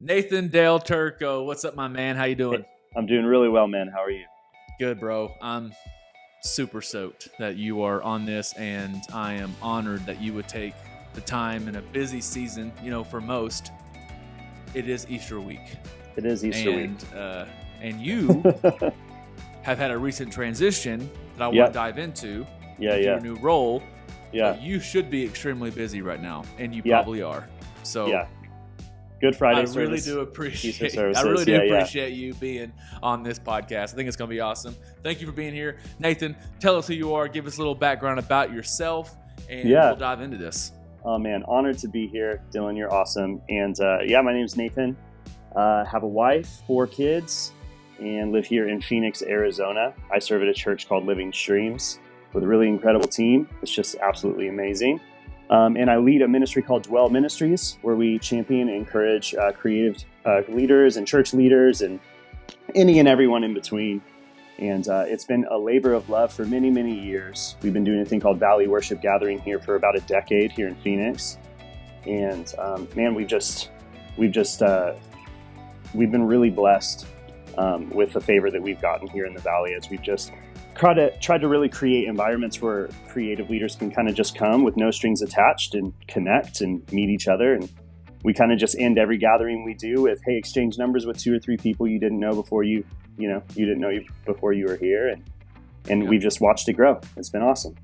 Nathan Dale Turco, what's up, my man? How you doing? I'm doing really well, man. How are you? Good, bro. I'm super stoked that you are on this, and I am honored that you would take the time in a busy season. You know, for most, it is Easter week. It is Easter week. And you have had a recent transition that I want to dive into. Your new role. Yeah. But you should be extremely busy right now, and you probably are. So Good Friday service. I really do appreciate you being on this podcast. I think it's going to be awesome. Thank you for being here. Nathan, tell us who you are. Give us a little background about yourself, and we'll dive into this. Oh, man. Honored to be here. Dylan, you're awesome. And my name's Nathan. Have a wife, 4 kids, and live here in Phoenix, Arizona. I serve at a church called Living Streams with a really incredible team. It's just absolutely amazing. And I lead a ministry called Dwell Ministries, where we champion and encourage creative leaders and church leaders and any and everyone in between. And it's been a labor of love for many, many years. We've been doing a thing called Valley Worship Gathering here for about a decade here in Phoenix. And we've been really blessed with the favor that we've gotten here in the Valley as we've just tried to really create environments where creative leaders can kind of just come with no strings attached and connect and meet each other. And we kind of just end every gathering we do with, hey, exchange numbers with 2 or 3 people you didn't know before you before you were here. And we've just watched it grow. It's been awesome.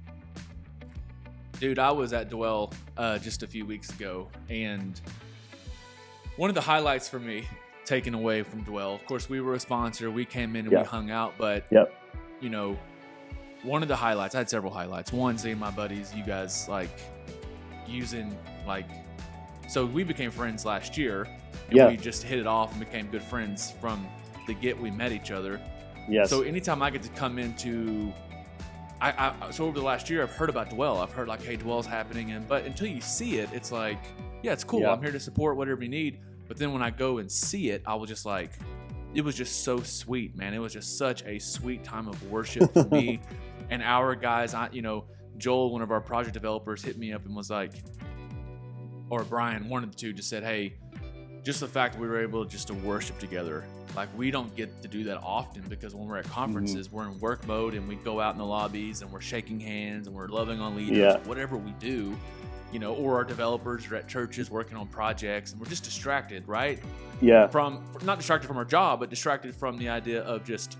Dude, I was at Dwell just a few weeks ago, and one of the highlights for me, taken away from Dwell, of course, we were a sponsor. We came in and we hung out, but you know, one of the highlights, I had several highlights. One, seeing my buddies, you guys so we became friends last year, and we just hit it off and became good friends from the get we met each other. Yes. So anytime I get to come into, so over the last year, I've heard about Dwell. I've heard like, hey, Dwell's happening, but until you see it, it's like, it's cool. I'm here to support whatever you need. But then when I go and see it, I was just like, it was just so sweet, man. It was just such a sweet time of worship for me and our guys. Joel, one of our project developers, hit me up and was like, or Brian, one of the two, just said, hey, just the fact that we were able just to worship together. Like, we don't get to do that often, because when we're at conferences, we're in work mode and we go out in the lobbies and we're shaking hands and we're loving on leaders, whatever we do. Or our developers are at churches working on projects, and we're just distracted, right? Yeah. Not distracted from our job, but distracted from the idea of just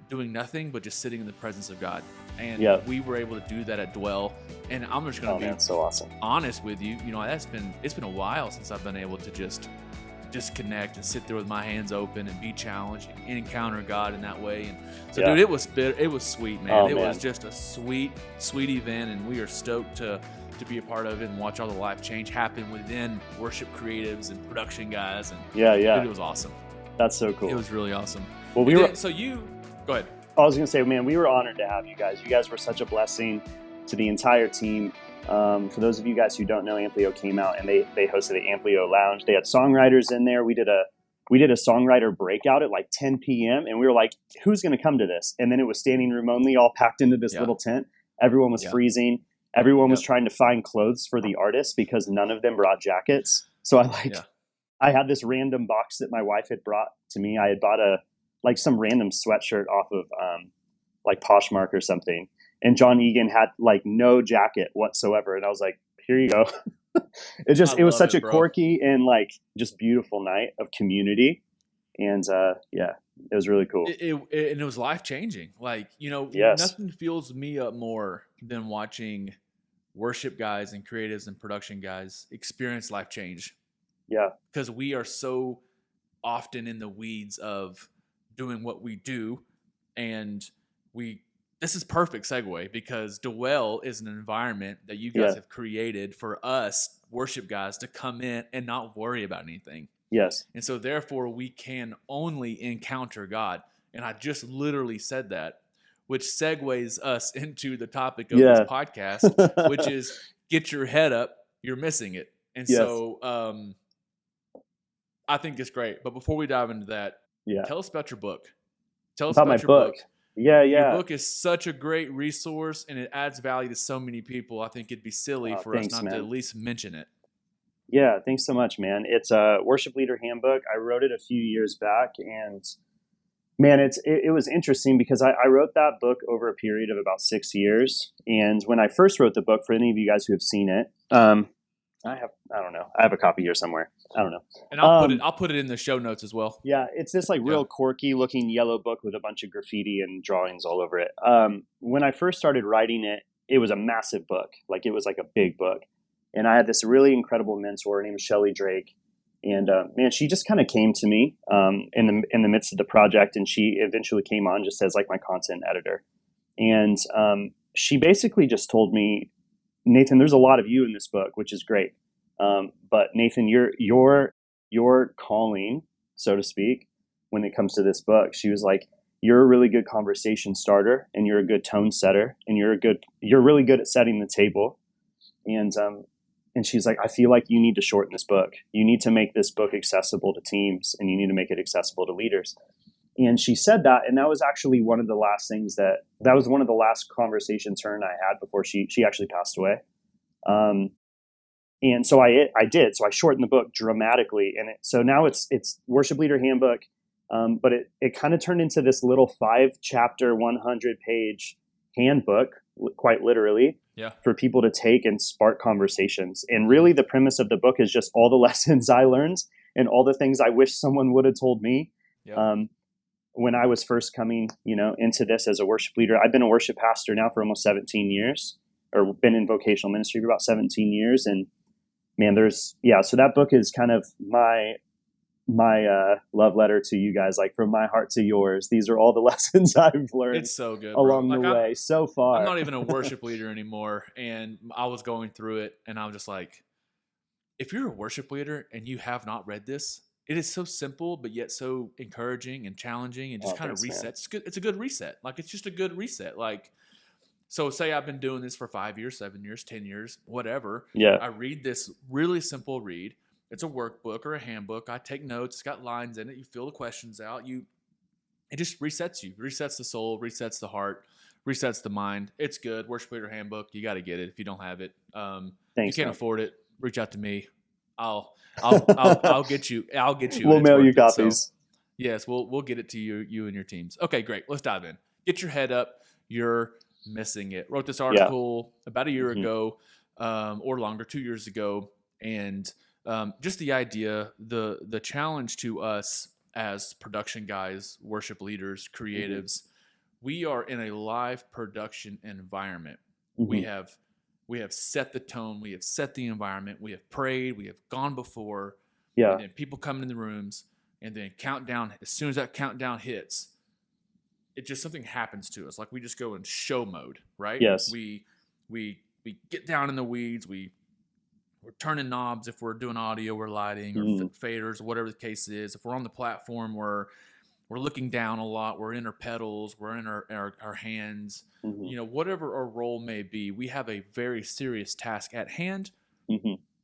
doing nothing, but just sitting in the presence of God. And we were able to do that at Dwell. And I'm just going to be so awesome. honest with you. It's been a while since I've been able to just disconnect and sit there with my hands open and be challenged and encounter God in that way. And so, dude, it was sweet, man. It was just a sweet, sweet event, and we are stoked to be a part of it and watch all the life change happen within worship creatives and production guys. And dude, it was awesome. That's so cool. It was really awesome. Well, go ahead. I was going to say, man, we were honored to have you guys. You guys were such a blessing to the entire team. For those of you guys who don't know, Amplio came out and they hosted the Amplio Lounge. They had songwriters in there. We did a songwriter breakout at like 10 p.m. and we were like, who's going to come to this? And then it was standing room only, all packed into this little tent. Everyone was freezing. Everyone was trying to find clothes for the artists because none of them brought jackets. So I had this random box that my wife had brought to me. I had bought some random sweatshirt off of Poshmark or something. And John Egan had like no jacket whatsoever. And I was like, here you go. It was such a quirky and like just beautiful night of community. And it was really cool. And it was life changing. Like, nothing fuels me up more than watching worship guys and creatives and production guys experience life change. Yeah. Because we are so often in the weeds of doing what we do. And this is perfect segue, because Dwell is an environment that you guys have created for us worship guys to come in and not worry about anything. Yes. And so therefore we can only encounter God. And I just literally said that, which segues us into the topic of this podcast, which is get your head up, you're missing it. And so I think it's great. But before we dive into that, tell us about your book. Tell us about your book. Yeah. Your book is such a great resource, and it adds value to so many people. I think it'd be silly for us not to at least mention it. Yeah, thanks so much, man. It's a Worship Leader Handbook. I wrote it a few years back, and man, it was interesting because I wrote that book over a period of about 6 years. And when I first wrote the book, for any of you guys who have seen it, I don't know, I have a copy here somewhere. I don't know. And I'll put it in the show notes as well. Yeah, it's this like Yeah. real quirky looking yellow book with a bunch of graffiti and drawings all over it. When I first started writing it, it was a massive book. Like it was like a big book. And I had this really incredible mentor named Shelley Drake. And man, she just kind of came to me in the midst of the project, and she eventually came on just as like my content editor. And she basically just told me, Nathan, there's a lot of you in this book, which is great. But Nathan, your calling, so to speak, when it comes to this book, she was like, you're a really good conversation starter, and you're a good tone setter, and you're really good at setting the table. And she's like, I feel like you need to shorten this book. You need to make this book accessible to teams, and you need to make it accessible to leaders. And she said that, and that was actually one of the last things that was one of the last conversations her and I had before she actually passed away. And so I did. So I shortened the book dramatically, and so now it's Worship Leader Handbook, but it kind of turned into this little 5-chapter, 100-page handbook, quite literally, for people to take and spark conversations. And really, the premise of the book is just all the lessons I learned and all the things I wish someone would have told me. When I was first coming, into this as a worship leader. I've been a worship pastor now for almost 17 years, or been in vocational ministry for about 17 years. And man, so that book is kind of my love letter to you guys, like from my heart to yours. These are all the lessons I've learned. It's so good, along the way so far. I'm not even a worship leader anymore. And I was going through it, and I was just like, if you're a worship leader and you have not read this, it is so simple, but yet so encouraging and challenging, and just kind of resets. It's a good reset. Like, it's just a good reset. Like, so say I've been doing this for 5 years, 7 years, 10 years, whatever. Yeah. I read this really simple read. It's a workbook or a handbook. I take notes. It's got lines in it. You fill the questions out. It just resets you. Resets the soul. Resets the heart. Resets the mind. It's good. Worship Leader Handbook. You got to get it if you don't have it. Thanks, if you can't afford it, reach out to me. I'll get you. I'll get you. We'll mail you copies. So, yes, we'll get it to you and your teams. Okay, great. Let's dive in. Get your head up. You're missing it. Wrote this article about a year ago, or longer, 2 years ago, and just the idea, the challenge to us as production guys, worship leaders, creatives, we are in a live production environment. We have set the tone. We have set the environment. We have prayed. We have gone before. And then people come in the rooms, and then countdown. As soon as that countdown hits, it just, something happens to us. Like, we just go in show mode, right? Yes. We get down in the weeds. We're turning knobs if we're doing audio or lighting or faders, whatever the case is. If we're on the platform, we're looking down a lot. We're in our pedals. We're in our hands. Whatever our role may be, we have a very serious task at hand.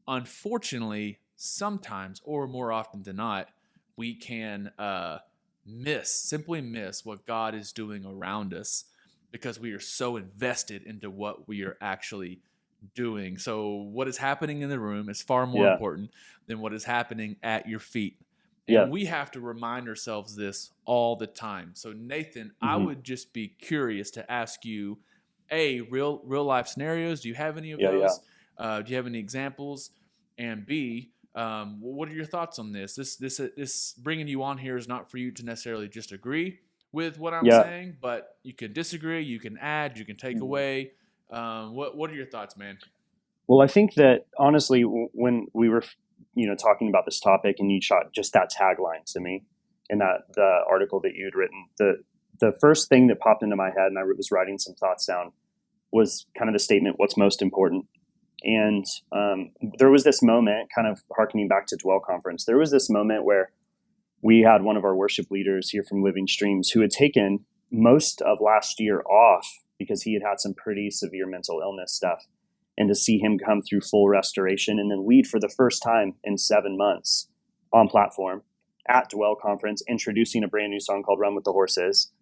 Unfortunately, sometimes, or more often than not, we can simply miss what God is doing around us because we are so invested into what we are actually doing. So what is happening in the room is far more important than what is happening at your feet. And we have to remind ourselves this all the time. So Nathan, I would just be curious to ask you, A, real life scenarios. Do you have any of those? Do you have any examples? And B, what are your thoughts on this? This bringing you on here is not for you to necessarily just agree with what I'm saying, but you can disagree, you can add, you can take away. What are your thoughts, man? Well, I think that honestly, when we were, talking about this topic, and you shot just that tagline to me in the article that you'd written, the first thing that popped into my head, and I was writing some thoughts down, was kind of the statement, "What's most important?" And there was this moment, kind of hearkening back to Dwell Conference. There was this moment where we had one of our worship leaders here from Living Streams who had taken most of last year off because he had had some pretty severe mental illness stuff. And to see him come through full restoration and then lead for the first time in 7 months on platform at Dwell Conference, introducing a brand new song called "Run with the Horses."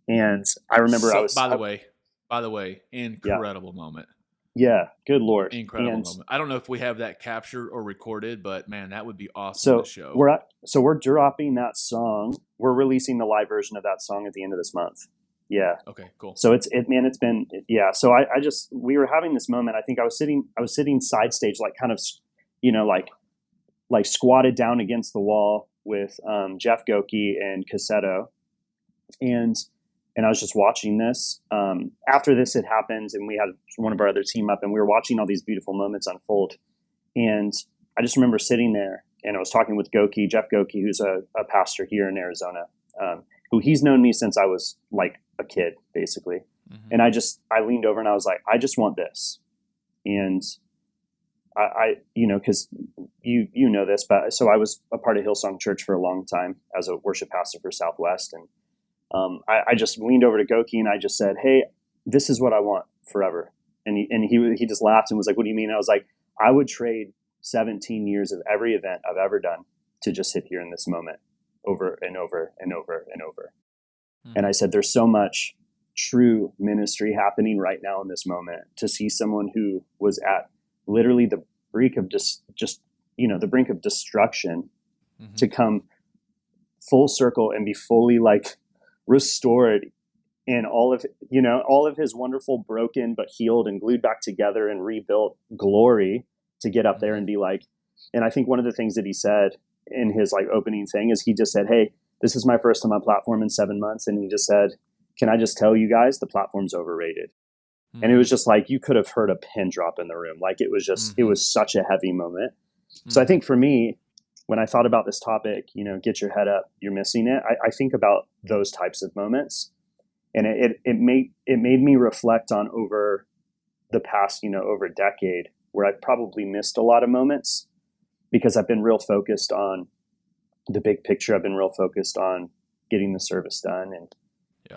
And I remember by the way, incredible moment. Yeah, good Lord. Incredible And moment. I don't know if we have that captured or recorded, but man, that would be awesome to so show. we're dropping that song. We're releasing the live version of that song at the end of this month. Yeah. Okay, cool. So it's been, yeah. So I just, we were having this moment. I think I was sitting side stage, like kind of, you know, like squatted down against the wall with Jeff Goki and Cassetto. And I was just watching this. After this had happened, and we had one of our other team up, and we were watching all these beautiful moments unfold. And I just remember sitting there, and I was talking with Goki, Jeff Goki, who's a pastor here in Arizona, who he's known me since I was like a kid, basically. Mm-hmm. And I leaned over and I was like, I just want this. And I you know, because you know this, but so I was a part of Hillsong Church for a long time as a worship pastor for Southwest, and I just leaned over to Goki and I just said, "Hey, this is what I want forever." And he just laughed and was like, "What do you mean?" I was like, "I would trade 17 years of every event I've ever done to just sit here in this moment over and over and over and over." Mm-hmm. And I said, "There's so much true ministry happening right now in this moment, to see someone who was at literally the brink of the brink of destruction, mm-hmm. to come full circle and be fully like restored in all of his wonderful broken but healed and glued back together and rebuilt glory, to get up there and be like." And I think one of the things that he said in his like opening thing is, he just said, "Hey, this is my first time on platform in 7 months," and he just said, "Can I just tell you guys, the platform's overrated." Mm-hmm. And it was just like, you could have heard a pin drop in the room. Like it was just, mm-hmm. it was such a heavy moment. Mm-hmm. So I think for me, when I thought about this topic, get your head up, you're missing it. I think about those types of moments, and it made me reflect on over the past, over a decade, where I've probably missed a lot of moments because I've been real focused on the big picture. I've been real focused on getting the service done.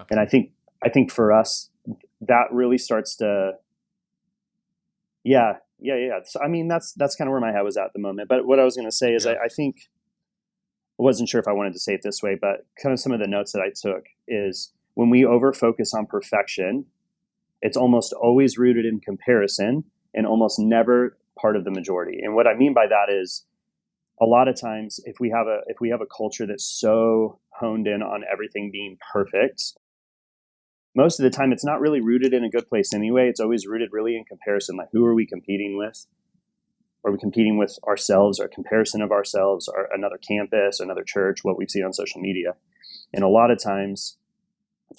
And I think for us, that really starts to, yeah. So, I mean, that's kind of where my head was at the moment. But what I was going to say is, I think, I wasn't sure if I wanted to say it this way, but kind of some of the notes that I took is, when we over focus on perfection, it's almost always rooted in comparison and almost never part of the majority. And what I mean by that is, a lot of times if we have a culture that's so honed in on everything being perfect, most of the time it's not really rooted in a good place anyway. It's always rooted really in comparison. Like, who are we competing with? Are we competing with ourselves, or a comparison of ourselves, or another campus, another church, what we've seen on social media? And a lot of times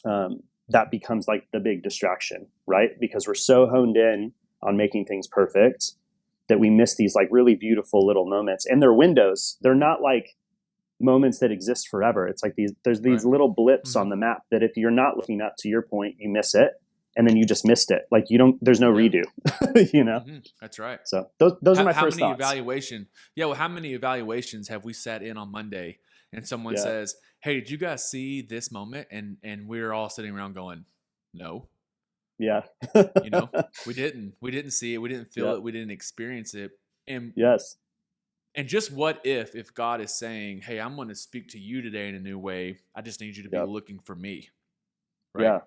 that becomes like the big distraction, right? Because we're so honed in on making things perfect that we miss these like really beautiful little moments. And they're windows. They're not like moments that exist forever. It's like there's these right. little blips mm-hmm. on the map that if you're not looking up, to your point, you miss it. And then you just missed it. Like there's no redo, Mm-hmm. That's right. So those are my first thoughts. How many evaluations have we sat in on Monday and someone says, "Hey, did you guys see this moment?" And we're all sitting around going, "No." Yeah. We didn't see it. We didn't feel it. We didn't experience it. And yes. And just what if God is saying, "Hey, I'm going to speak to you today in a new way. I just need you to be looking for me." Right. Yeah.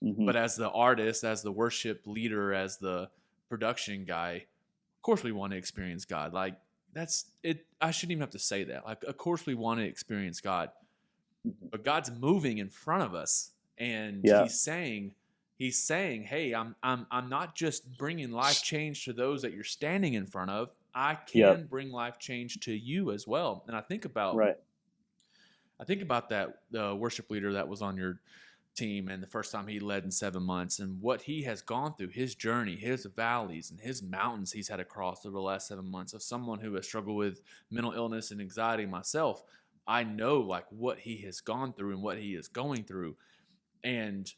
Mm-hmm. But as the artist, as the worship leader, as the production guy, of course we want to experience God. Like, that's it. I shouldn't even have to say that. Like, of course we want to experience God, but God's moving in front of us, and He's saying, "Hey, I'm not just bringing life change to those that you're standing in front of. I can bring life change to you as well." And I think about that the worship leader that was on your team, and the first time he led in 7 months, and what he has gone through, his journey, his valleys and his mountains he's had to cross over the last 7 months. Of someone who has struggled with mental illness and anxiety myself, I know like what he has gone through and what he is going through. And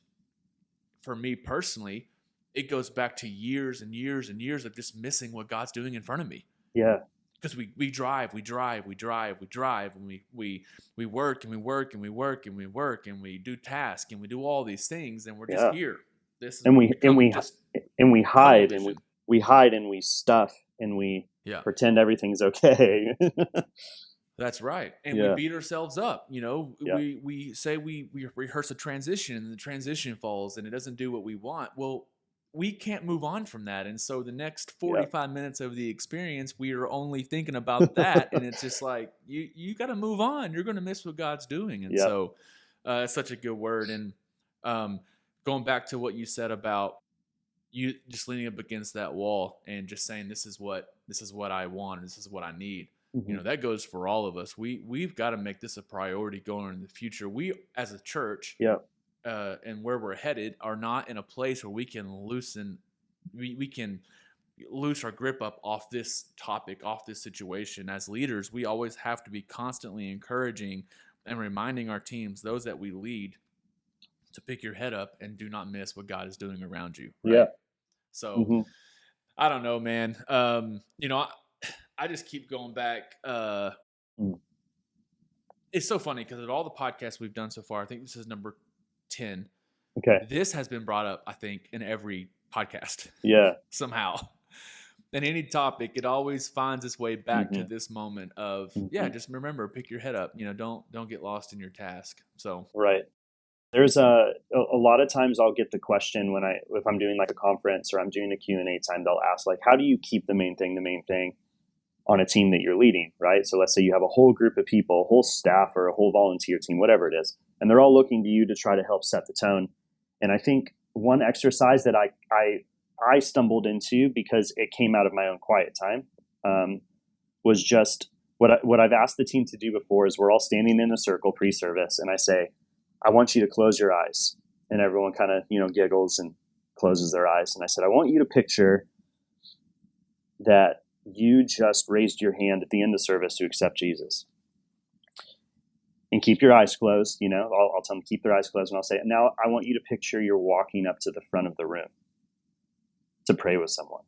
for me personally, it goes back to years and years and years of just missing what God's doing in front of me. Yeah. Because we drive, and we work and we work and we work and we work and we do tasks and we do all these things, and we're just here. This is we hide and we hide and we stuff and we pretend everything's okay. That's right. And we beat ourselves up. We say we rehearse a transition, and the transition falls and it doesn't do what we want. Well, we can't move on from that. And so the next Yep. 45 minutes of the experience, we are only thinking about that. And it's just like, you got to move on. You're going to miss what God's doing. And Yep. so it's such a good word. And going back to what you said about you just leaning up against that wall and just saying, this is what I want. This is what I need. Mm-hmm. That goes for all of us. We've got to make this a priority going in the future. We, as a church, Yep. And where we're headed, are not in a place where we can we can loose our grip up off this topic, off this situation. As leaders, we always have to be constantly encouraging and reminding our teams, those that we lead, to pick your head up and do not miss what God is doing around you. Right? Yeah. So Mm-hmm. I don't know, man. I just keep going back. It's so funny because of all the podcasts we've done so far, I think this is number 10. Okay. This has been brought up, I think, in every podcast. Yeah. Somehow. In any topic, it always finds its way back to this moment of, just remember, pick your head up. Don't get lost in your task. So right. There's a lot of times I'll get the question if I'm doing like a conference or I'm doing a Q&A time, they'll ask like, how do you keep the main thing on a team that you're leading, right? So let's say you have a whole group of people, a whole staff or a whole volunteer team, whatever it is, and they're all looking to you to try to help set the tone. And I think one exercise that I stumbled into because it came out of my own quiet time was just what I've asked the team to do before is we're all standing in a circle pre-service, and I say, I want you to close your eyes. And everyone kind of, giggles and closes their eyes. And I said, I want you to picture that you just raised your hand at the end of service to accept Jesus. And keep your eyes closed. I'll tell them to keep their eyes closed, and I'll say, now I want you to picture you're walking up to the front of the room to pray with someone.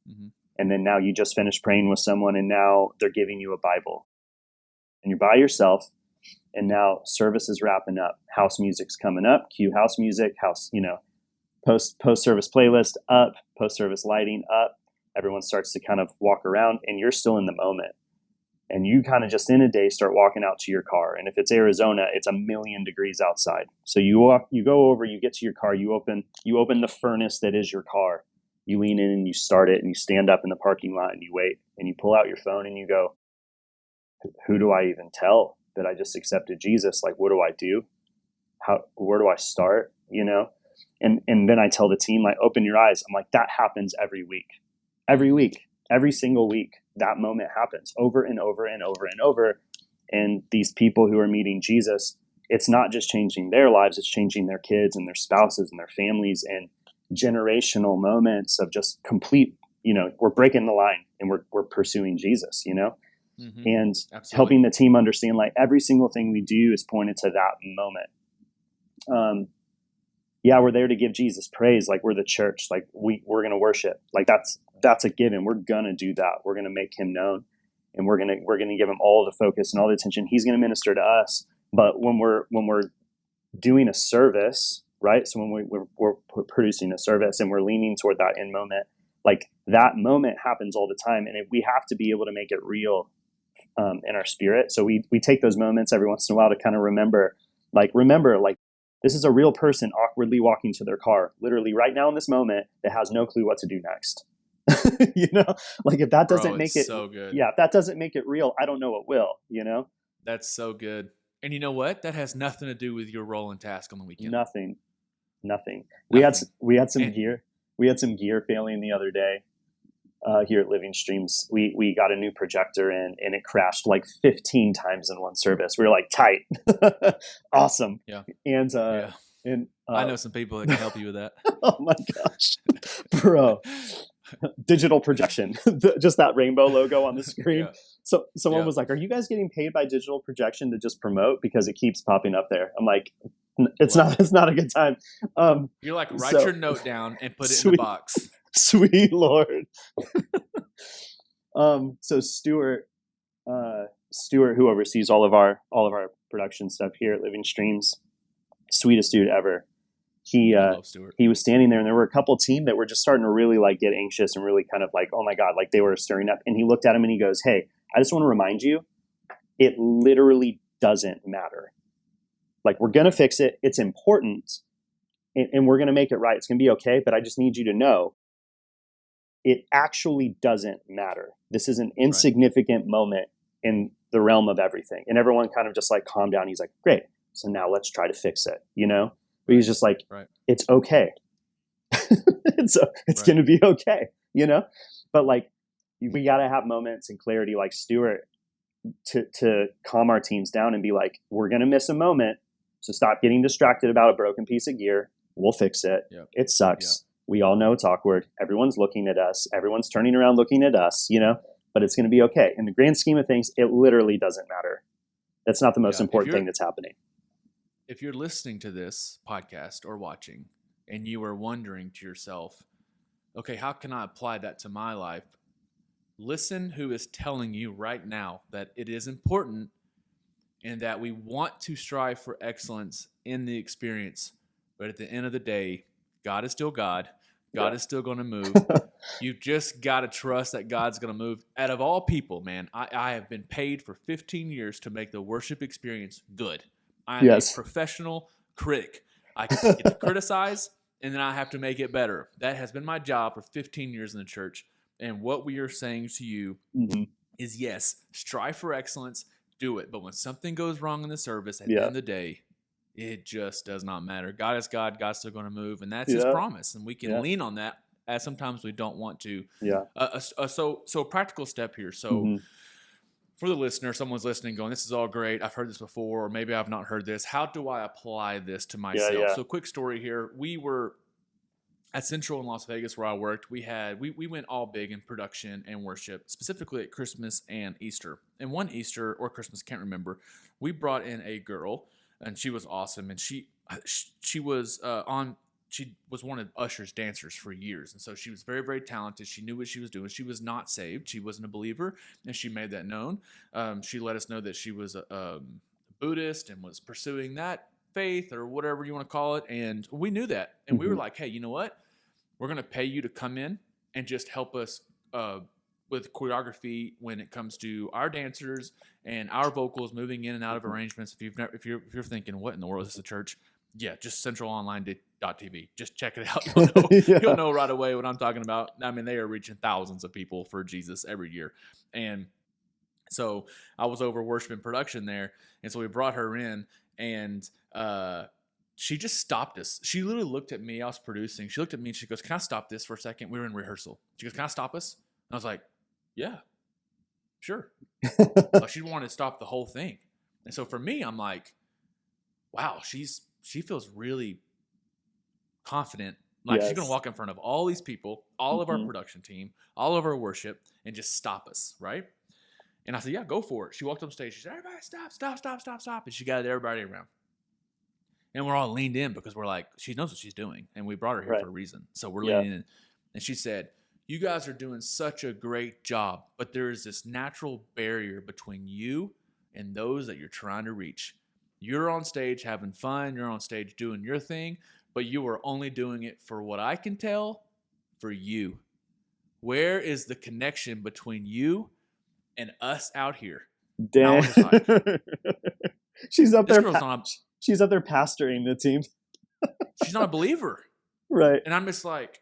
Mm-hmm. And then now you just finished praying with someone, and now they're giving you a Bible. And you're by yourself, and now service is wrapping up. House music's coming up. Cue house music, post-service playlist up, post-service lighting up. Everyone starts to kind of walk around, and you're still in the moment. And you kind of just in a day start walking out to your car. And if it's Arizona, it's 1,000,000 degrees outside. So you go over, you get to your car, you open the furnace that is your car. You lean in and you start it, and you stand up in the parking lot and you wait, and you pull out your phone and you go, who do I even tell that I just accepted Jesus? Like, what do I do? Where do I start? And then I tell the team, like, open your eyes. I'm like, that happens every week, every single week. That moment happens over and over and over and over. And these people who are meeting Jesus, it's not just changing their lives, it's changing their kids and their spouses and their families, and generational moments of just complete, we're breaking the line and we're pursuing Jesus, Mm-hmm. And absolutely. Helping the team understand, like, every single thing we do is pointed to that moment. We're there to give Jesus praise. Like, we're the church. Like, we're going to worship. Like, that's a given. We're going to do that. We're going to make him known, and we're going to give him all the focus and all the attention. He's going to minister to us. But when we're doing a service, right? So when we're producing a service and we're leaning toward that end moment, like, that moment happens all the time. And we have to be able to make it real in our spirit. So we take those moments every once in a while to kind of remember, this is a real person awkwardly walking to their car, literally right now in this moment, that has no clue what to do next. Like, if that doesn't make it so good. Yeah, if that doesn't make it real, I don't know what will. That's so good. And you know what? That has nothing to do with your role and task on the weekend. Nothing. We had some gear. We had some gear failing the other day. Here at Living Streams, we got a new projector in, and it crashed like 15 times in one service. We were like, tight, awesome. Yeah. And I know some people that can help you with that. Oh my gosh, bro! Digital projection, just that rainbow logo on the screen. Yeah. So someone was like, "Are you guys getting paid by digital projection to just promote, because it keeps popping up there?" I'm like, It's not a good time. You're like, write your note down and put it in the box. Sweet Lord. So Stuart, who oversees all of our production stuff here at Living Streams, sweetest dude ever. He was standing there, and there were a couple team that were just starting to really like get anxious and really kind of like, oh my God, like they were stirring up. And he looked at him and he goes, "Hey, I just want to remind you, it literally doesn't matter. Like, we're going to fix it. It's important, and we're going to make it right. It's going to be okay. But I just need you to know it actually doesn't matter. This is an insignificant moment in the realm of everything. And everyone kind of just like calmed down. He's like, great. So now let's try to fix it, you know? But he's just like, it's okay. It's going to be okay, you know? But like, we got to have moments and clarity like Stuart to calm our teams down and be like, we're going to miss a moment. So stop getting distracted about a broken piece of gear. We'll fix it. Yep. It sucks. Yep. We all know it's awkward. Everyone's looking at us. Everyone's turning around looking at us, you know, but it's going to be okay. In the grand scheme of things, it literally doesn't matter. That's not the most important thing that's happening. If you're listening to this podcast or watching and you are wondering to yourself, okay, how can I apply that to my life? Listen who is telling you right now that it is important and that we want to strive for excellence in the experience. But at the end of the day, God is still God. God is still going to move. You just got to trust that God's going to move. Out of all people, man, I have been paid for 15 years to make the worship experience good. I'm a professional critic. I get to criticize, and then I have to make it better. That has been my job for 15 years in the church. And what we are saying to you is, yes, strive for excellence, do it. But when something goes wrong in the service, at the end of the day, it just does not matter. God is God. God's still going to move. And that's his promise. And we can lean on that, as sometimes we don't want to. So a practical step here. So for the listener, someone's listening going, this is all great. I've heard this before, or maybe I've not heard this. How do I apply this to myself? So quick story here. We were at Central in Las Vegas where I worked. We went all big in production and worship, specifically at Christmas and Easter. And one Easter or Christmas, can't remember, we brought in a girl, and she was awesome. And she was one of Usher's dancers for years. And so she was very, very talented. She knew what she was doing. She was not saved. She wasn't a believer, and she made that known. She let us know that she was a Buddhist and was pursuing that faith or whatever you want to call it. And we knew that. And we were like, hey, you know what? We're going to pay you to come in and just help us with choreography when it comes to our dancers and our vocals moving in and out of arrangements. If you're thinking, what in the world is this a church? Yeah, just centralonline.tv. Just check it out. You'll know, you'll know right away what I'm talking about. I mean, they are reaching thousands of people for Jesus every year. And so I was over worship and production there. And so we brought her in, and she just stopped us. She literally looked at me. I was producing. She looked at me and she goes, can I stop this for a second? We were in rehearsal. She goes, can I stop us? And I was like, yeah, sure. Like, she wanted to stop the whole thing. And so for me, I'm like, wow, she feels really confident. Like, she's going to walk in front of all these people, all of our production team, all of our worship, and just stop us, right? And I said, yeah, go for it. She walked up stage. She said, everybody stop. And she gathered everybody around. And we're all leaned in because we're like, she knows what she's doing. And we brought her here for a reason. So we're leaning in. And she said, you guys are doing such a great job, but there is this natural barrier between you and those that you're trying to reach. You're on stage having fun. You're on stage doing your thing, but you are only doing it, for what I can tell, for you. Where is the connection between you and us out here? Damn. She's up there. She's up there pastoring the team. She's not a believer. Right. And I'm just like,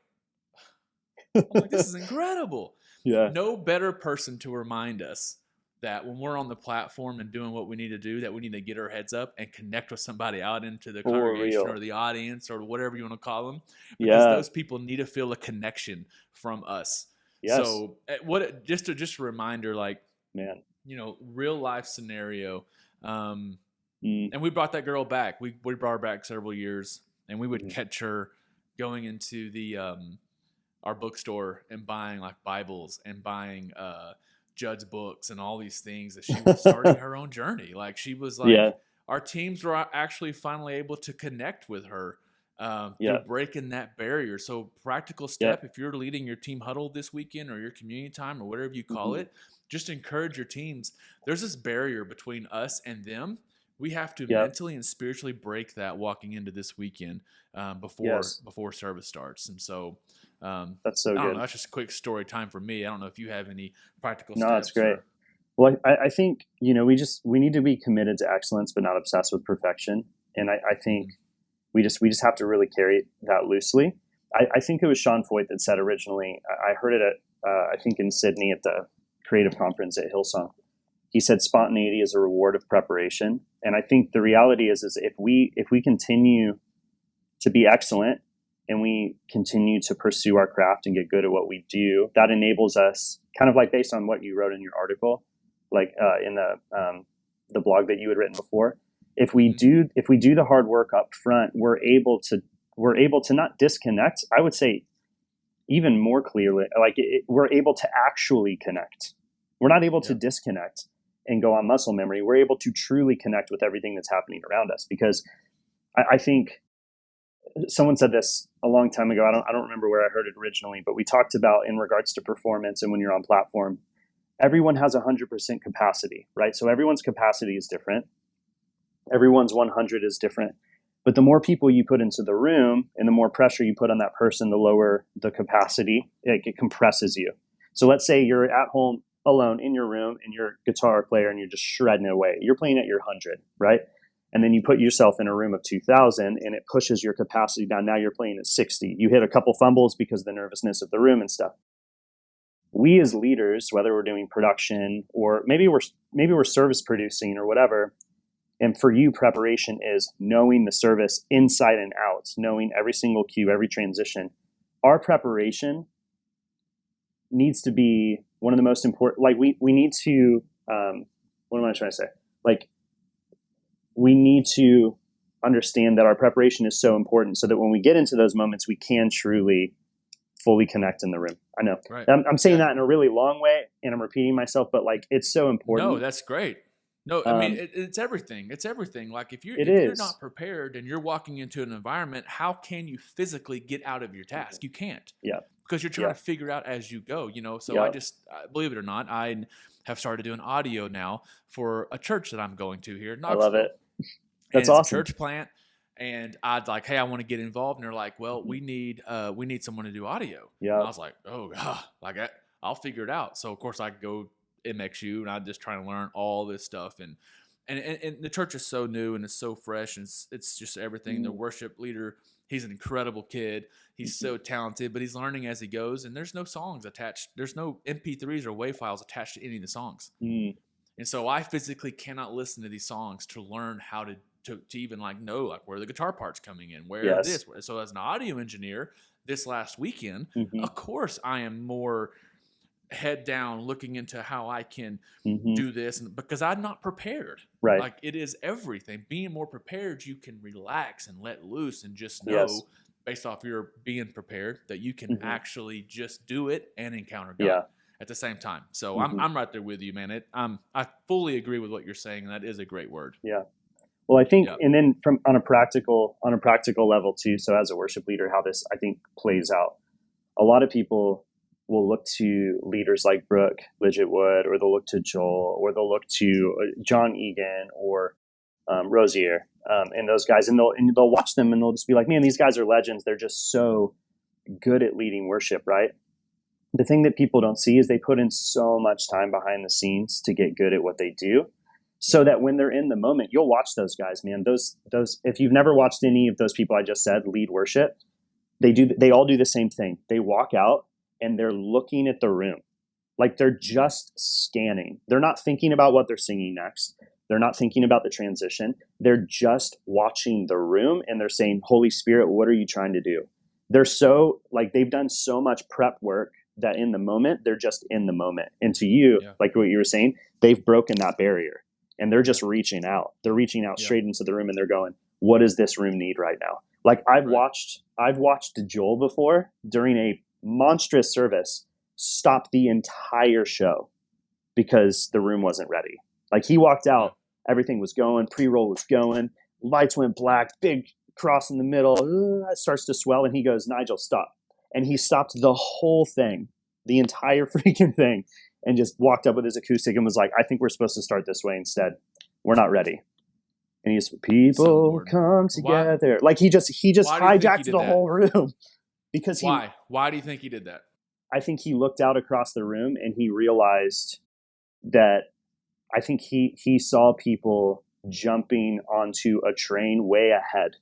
this is incredible. Yeah. No better person to remind us that when we're on the platform and doing what we need to do, that we need to get our heads up and connect with somebody out into the congregation or the audience or whatever you want to call them. Because those people need to feel a connection from us. Yes. So just a reminder, like, man, real life scenario. And we brought that girl back. We brought her back several years, and we would catch her going into the our bookstore and buying like Bibles and buying Judd's books and all these things, that she was starting her own journey. Like, she was like, our teams were actually finally able to connect with her through breaking that barrier. So practical step, if you're leading your team huddle this weekend or your community time or whatever you call it, just encourage your teams. There's this barrier between us and them. We have to mentally and spiritually break that walking into this weekend before service starts. And so that's so I don't good. know, that's just a quick story time for me. I don't know if you have any practical steps. No, it's great. Well, I think, we need to be committed to excellence, but not obsessed with perfection. And I think we just have to really carry that loosely. I think it was Sean Foyt that said originally, I heard it at, I think in Sydney at the creative conference at Hillsong. He said spontaneity is a reward of preparation. And I think the reality is if we continue to be excellent and we continue to pursue our craft and get good at what we do, that enables us, kind of like based on what you wrote in your article, like in the blog that you had written before. If we do the hard work up front, we're able to not disconnect. I would say even more clearly, like we're able to actually connect. We're not able to disconnect and go on muscle memory. We're able to truly connect with everything that's happening around us, because I think someone said this a long time ago. I don't remember where I heard it originally, but we talked about in regards to performance and when you're on platform, everyone has 100% capacity, right? So everyone's capacity is different. Everyone's 100 is different. But the more people you put into the room and the more pressure you put on that person, the lower the capacity. It compresses you. So let's say you're at home alone in your room and you're a guitar player and you're just shredding it away. You're playing at your 100, right? And then you put yourself in a room of 2,000 and it pushes your capacity down. Now you're playing at 60. You hit a couple fumbles because of the nervousness of the room and stuff. We as leaders, whether we're doing production or maybe we're service producing or whatever, and for you, preparation is knowing the service inside and out, knowing every single cue, every transition. Our preparation needs to be one of the most important. Like we need to, what am I trying to say? Like we need to understand that our preparation is so important so that when we get into those moments, we can truly fully connect in the room. I know I'm saying that in a really long way and I'm repeating myself, but like, it's so important. No, that's great. No, I mean, it's everything. It's everything. Like if you're not prepared and you're walking into an environment, how can you physically get out of your task? You can't. Yeah. Because you're trying to figure out as you go, So I just, believe it or not, I have started doing audio now for a church that I'm going to here in Knoxville. I love it. That's awesome. It's a church plant. And I'd like, hey, I want to get involved. And they're like, well, we need someone to do audio. Yeah. And I was like, oh, God, like I'll figure it out. So of course I go MXU and I'm just trying to learn all this stuff. And the church is so new and it's so fresh and it's just everything. The worship leader, he's an incredible kid. He's so talented, but he's learning as he goes. And there's no songs attached. There's no MP3s or WAV files attached to any of the songs. And so I physically cannot listen to these songs to learn how to even like know like where the guitar part's coming in, where this. So as an audio engineer, this last weekend, of course I am more head down looking into how I can do this, and because I'm not prepared. Right. Like it is everything. Being more prepared, you can relax and let loose and just know based off your being prepared that you can actually just do it and encounter God at the same time. So I'm right there with you, man. I fully agree with what you're saying, and that is a great word. Yeah. Well, I think, and then on a practical level too. So as a worship leader, how this I think plays out, a lot of people will look to leaders like Brooke Lidget-Wood, or they'll look to Joel, or they'll look to John Egan or Rosier, and those guys, and they'll watch them and they'll just be like, man, these guys are legends. They're just so good at leading worship, right? The thing that people don't see is they put in so much time behind the scenes to get good at what they do, so that when they're in the moment, you'll watch those guys, man. Those if you've never watched any of those people I just said lead worship, they all do the same thing. They walk out and they're looking at the room. Like they're just scanning. They're not thinking about what they're singing next. They're not thinking about the transition. They're just watching the room and they're saying, Holy Spirit, what are you trying to do? They're so like, they've done so much prep work that in the moment, they're just in the moment. And to you, like what you were saying, they've broken that barrier and they're just reaching out. They're reaching out straight into the room and they're going, what does this room need right now? Like I've watched Joel before during a monstrous service stop the entire show because the room wasn't ready. Like he walked out, everything was going, pre-roll was going, lights went black, big cross in the middle, it starts to swell, and he goes, Nigel, stop. And he stopped the whole thing, the entire freaking thing, and just walked up with his acoustic and was like, I think we're supposed to start this way instead. We're not ready. And he's people come together. Like he just hijacked the whole room. Because Why do you think he did that? I think he looked out across the room and he realized that I think he saw people jumping onto a train way ahead.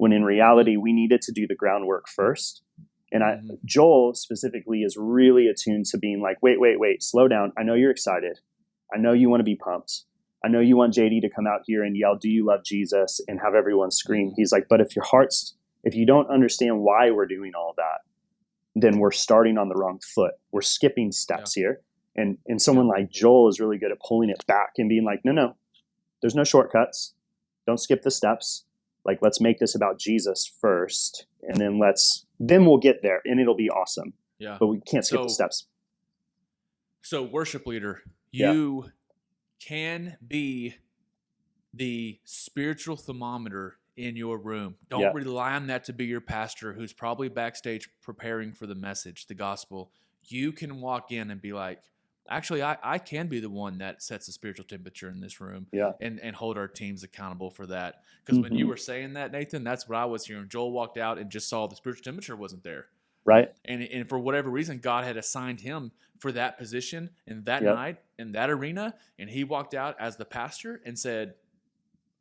when in reality, we needed to do the groundwork first. And Joel specifically is really attuned to being like, wait, slow down. I know you're excited. I know you want to be pumped. I know you want JD to come out here and yell, "Do you love Jesus?" and have everyone scream. He's like, but if you don't understand why we're doing all that, then we're starting on the wrong foot. We're skipping steps here. And someone like Joel is really good at pulling it back and being like, no, there's no shortcuts. Don't skip the steps. Like, let's make this about Jesus first, and then we'll get there, and it'll be awesome. Yeah. But we can't skip the steps. So, worship leader, you can be the spiritual thermometer in your room. Don't rely on that to be your pastor who's probably backstage preparing for the message, the gospel. You can walk in and be like, actually, I can be the one that sets the spiritual temperature in this room and hold our teams accountable for that. Because when you were saying that, Nathan, that's what I was hearing. Joel walked out and just saw the spiritual temperature wasn't there. Right. And for whatever reason, God had assigned him for that position and that night in that arena. And he walked out as the pastor and said,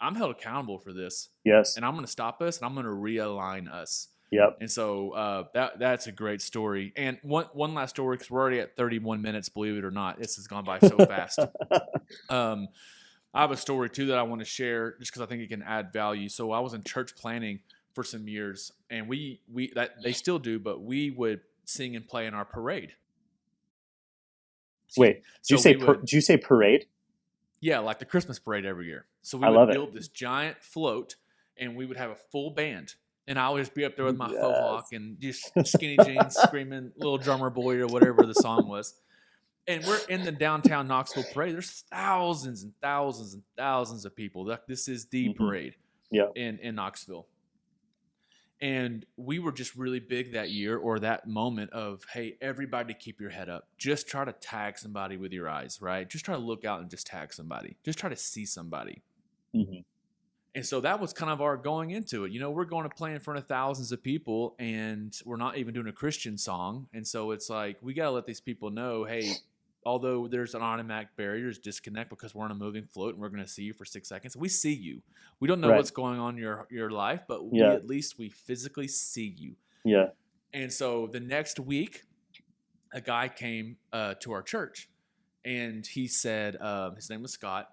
I'm held accountable for this. Yes. And I'm going to stop us and I'm going to realign us. Yep. And so that's a great story. And one last story, because we're already at 31 minutes, believe it or not. This has gone by so fast. I have a story, too, that I want to share just because I think it can add value. So I was in church planning for some years, and they still do, but we would sing and play in our parade. Wait, did you say parade? Yeah, like the Christmas parade every year. So we would build this giant float, and we would have a full band. And I would just be up there with my faux hawk and just skinny jeans screaming Little Drummer Boy or whatever the song was. And we're in the downtown Knoxville parade. There's thousands and thousands and thousands of people. This is the parade in Knoxville. And we were just really big that year, or that moment of, hey, everybody keep your head up. Just try to tag somebody with your eyes, right? Just try to look out and just tag somebody. Just try to see somebody. Mm-hmm. And so that was kind of our going into it. You know, we're going to play in front of thousands of people, and we're not even doing a Christian song. And so it's like, we got to let these people know, hey, although there's an automatic barrier, is disconnect because we're on a moving float and we're going to see you for 6 seconds. We see you. We don't know what's going on in your life, but at least we physically see you. Yeah. And so the next week, a guy came to our church, and he said, his name was Scott,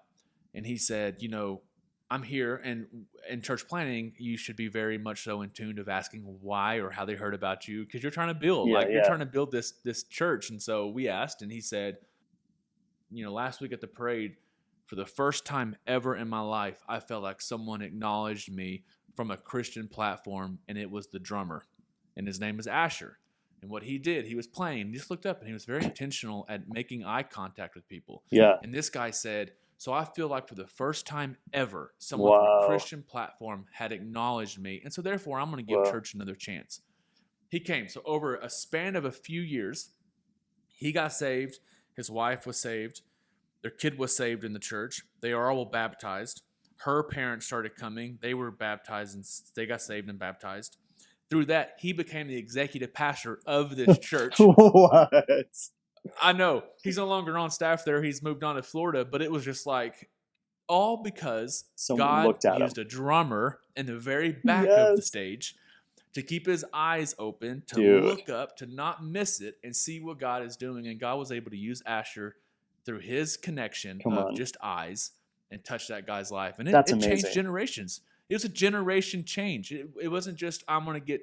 and he said, you know, I'm here, and in church planning, you should be very much so in tune of asking why or how they heard about you, because you're trying to build, you're trying to build this church. And so we asked, and he said, you know, last week at the parade, for the first time ever in my life, I felt like someone acknowledged me from a Christian platform, and it was the drummer, and his name is Asher. And what he did, he was playing, he just looked up, and he was very intentional at making eye contact with people. Yeah. And this guy said, so I feel like for the first time ever, someone from a Christian platform had acknowledged me. And so therefore, I'm going to give church another chance. He came. So over a span of a few years, he got saved. His wife was saved. Their kid was saved in the church. They are all baptized. Her parents started coming. They were baptized, and they got saved and baptized. Through that, he became the executive pastor of this church. What? I know. He's no longer on staff there. He's moved on to Florida. But it was just like, all because God used a drummer in the very back of the stage to keep his eyes open, to look up, to not miss it, and see what God is doing. And God was able to use Asher through his connection of just eyes and touch that guy's life. And it changed generations. It was a generation change. It wasn't just, I'm going to get...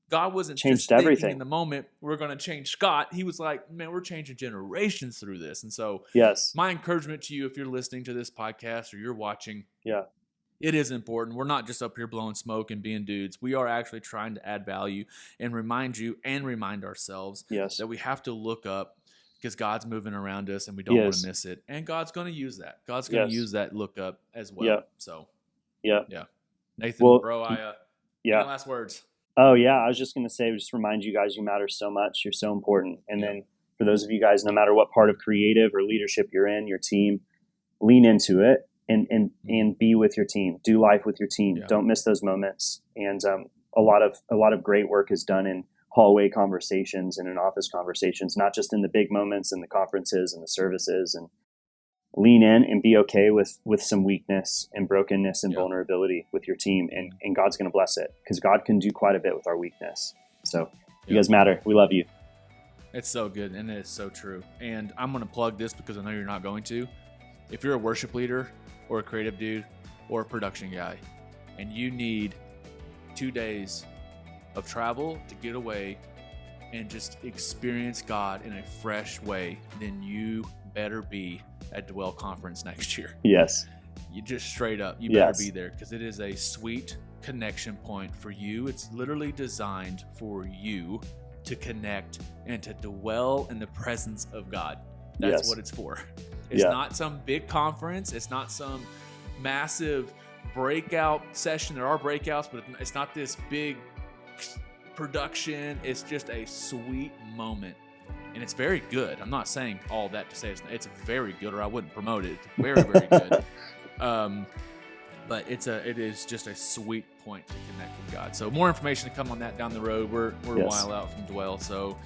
God wasn't changed just thinking everything in the moment, we're going to change Scott. He was like, man, we're changing generations through this. And so my encouragement to you, if you're listening to this podcast or you're watching, it is important. We're not just up here blowing smoke and being dudes. We are actually trying to add value and remind you and remind ourselves that we have to look up, because God's moving around us and we don't want to miss it. And God's going to use that. God's going to use that look up as well. So, Nathan, bro, any last words? Oh, yeah. I was just going to say, just remind you guys, you matter so much. You're so important. And then for those of you guys, no matter what part of creative or leadership you're in, your team, lean into it and be with your team. Do life with your team. Don't miss those moments. And a lot of great work is done in hallway conversations and in office conversations, not just in the big moments and the conferences and the services. And lean in and be okay with some weakness and brokenness and Yeah. vulnerability with your team, and God's going to bless it, because God can do quite a bit with our weakness. So you guys matter. We love you. It's so good, and it's so true. And I'm going to plug this because I know you're not going to. If you're a worship leader or a creative dude or a production guy, and you need 2 days of travel to get away and just experience God in a fresh way, then you better be at Dwell Conference next year. Yes. You just straight up, you better be there, because it is a sweet connection point for you. It's literally designed for you to connect and to dwell in the presence of God. That's what it's for. It's not some big conference. It's not some massive breakout session. There are breakouts, but it's not this big production. It's just a sweet moment. And it's very good. I'm not saying all that to say it's very good, or I wouldn't promote it. It's very, very good. But it is just a sweet point to connect with God. So more information to come on that down the road. We're a while out from Dwell. So,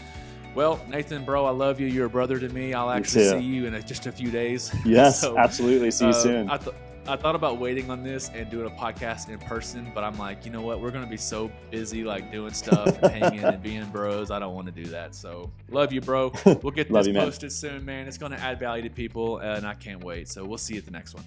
well, Nathan, bro, I love you. You're a brother to me. I'll actually see you in just a few days. Yes, so, absolutely. See you soon. I thought about waiting on this and doing a podcast in person, but I'm like, you know what? We're going to be so busy like doing stuff and hanging and being bros. I don't want to do that. So love you, bro. We'll get this posted soon, man. It's going to add value to people, and I can't wait. So we'll see you at the next one.